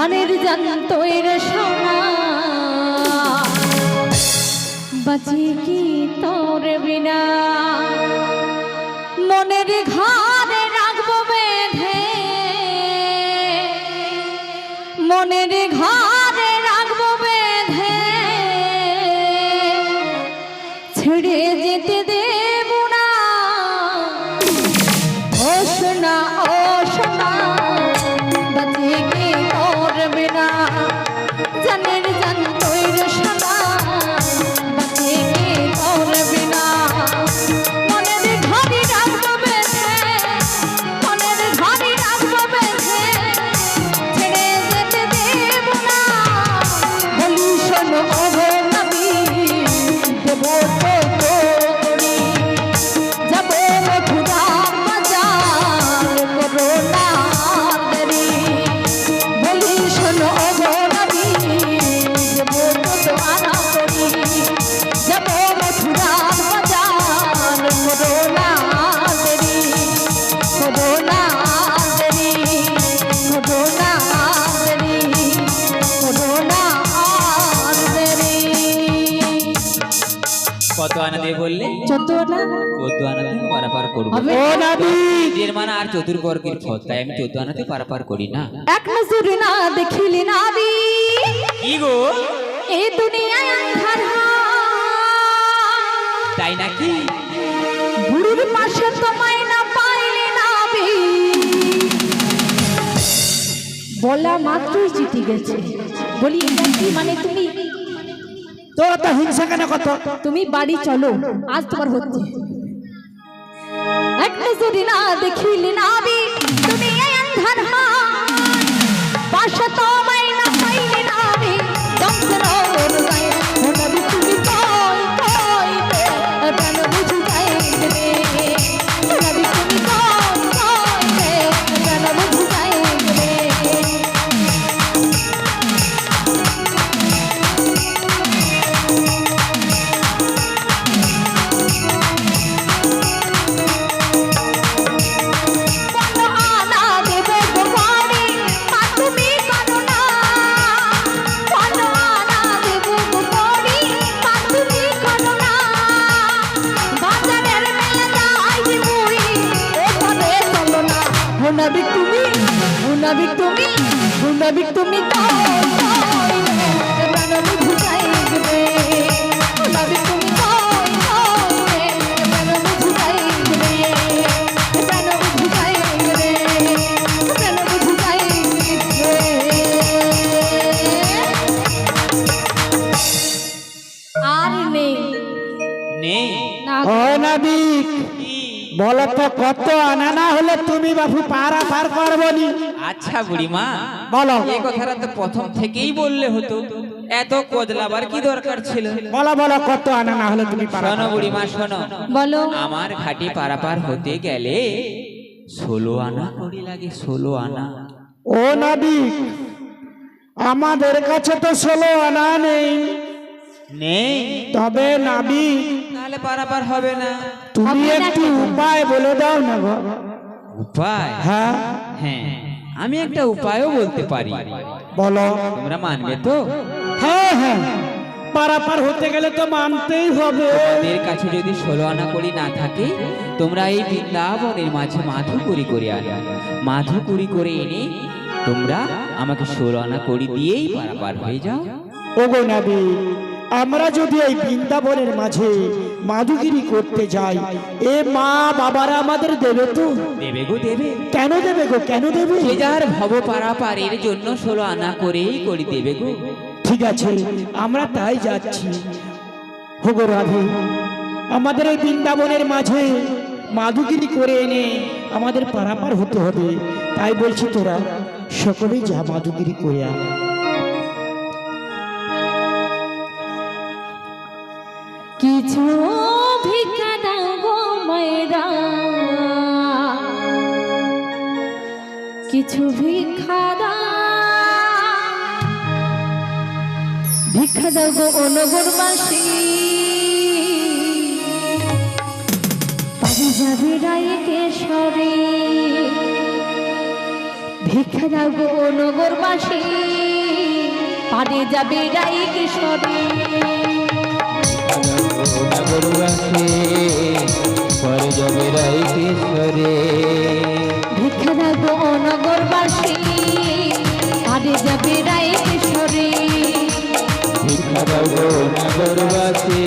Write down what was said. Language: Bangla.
জানের জান তোর সোনা বাঁচি কি তোর বিনা মনের ঘরে রাখবো বেঁধে মনের ঘরে রাখবো বেঁধে ছেড়ে যেতে দেব না ও সোনা বাঁচি কি তোর বিনা জানের জান তোর সোনা বাঁচি কি তোর বিনা মনের ঘরে রাখবো বেঁধে মনের ঘরে রাখবো বেঁধে ছেড়ে যেতে দেব না বলি শোনো ওগো নবী দেব তো করি যাব মথুরার বাজার করোনা দেরি বলি শোনো ওগো নবী দেব তো আনা করি যাব মথুরার বাজার করোনা দেরি করোনা দেরি করোনা দেরি করোনা দেরি কত আনা দিয়ে বললে? 14 আনা 14 আনাতে পারাপার করবো। হবে। ও নবী এর মানে আর চতুর্বর্গের ফল, তাই আমি 14 আনাতে পারাপার করি না। এক নজরে না দেখিলি নাবি কি গো এই দুনিয়ায় আন্ধার তাই নাকি? বুড়ির পাশে তোমায় না পাইলি নাবি বলা মাত্রই জিতে গেছে বলি এটা কি মানে তোর তো হিংসা কেন কত? তুমি বাড়ি চলো আজ তোমার হচ্ছে এক নজরে না দেখিলি নাবি দুনিয়ায় আন্ধার পাশে তোমায় না পাইলি নাবি যন্ত্রণার গায়ে নবী তুমি কই কই প্রাণ বুঝি যাই রে নবী তুমি কই কই প্রাণ বুঝি যাই রে নবী তুমি নবী তুমি নবী তুমি প্রাণ বুঝি যাই রে নবী তুমি প্রাণ বুঝি যাই রে প্রাণ বুঝি যাই রে প্রাণ বুঝি যাই রে আর নেই নেই না ও নবী বলো তো কত আনা না হলে তুমি বাবু পারাপার করবো নি? আচ্ছা বুড়িমা বলো এই কথাটা তো প্রথম থেকেই বললে হতো, এত কদলাবার কি দরকার ছিল? বলো বলো কত আনা না হলে তুমি শোনো পারাপার বুড়িমা শোনো, বলো আমার ঘাটি পারাপার হতে গেলে 16 আনা করি লাগে, 16 আনা। ও নবী আমাদের কাছে তো 16 আনা নেই, নেই তবে নবী তাহলে পারাপার হবে না। তুমি হবে না একটু কেন? উপায় বলে দাও না গো। উপায়? হ্যাঁ হ্যাঁ আমি একটা উপায়ও বলতে পারি, বলো। তোমরা মানবে তো? হ্যাঁ হ্যাঁ পারাপার হতে গেলে তো মানতেই হবে। তোমাদের কাছে যদি 16 আনা করি না থাকে, তোমরা এই বৃন্দাবনের মাঝে মাধুকরি করে আনো, মাধুকরি করে এনে তোমরা আমাকে 16 আনা করি দিয়েই পারাপার হয়ে যাও। ওগো নবী আমরা যদি এই বৃন্দাবনের মাঝে মাধুগিরি করতে যাই, এ মা বাবারা আমাদের দেবে তো? দেবে গো দেবে, কেন দেবে গো, কেন দেবে? যে যার ভব পারাপারের জন্য 16 আনা করেই করি দেবে গো। ঠিক আছে আমরা তাই যাচ্ছি। হোগো রাধে আমাদের এই বৃন্দাবনের মাঝে মাধুগিরি করে এনে আমাদের পারাপার হতে হবে, তাই বলছি তোরা সকলেই যা মাধুগিরি করে আন। কিছু ভিক্ষা দাও গো মায়েরা কিছু ভিক্ষা দাও ভিক্ষা দাও গো অনগরবাসী পাবি যাবে রায় কেশরী ভিক্ষা দাও গো নগরবাসী, পাড়ে যাবে রাই কিশোরী। নগরবাসী পরে যাবে রাই কিশোরে। ভিক্ষা দাও গো নগরবাসী, পাড়ে যাবে রাই কিশোরী। ভিক্ষা দাও গো নগরবাসী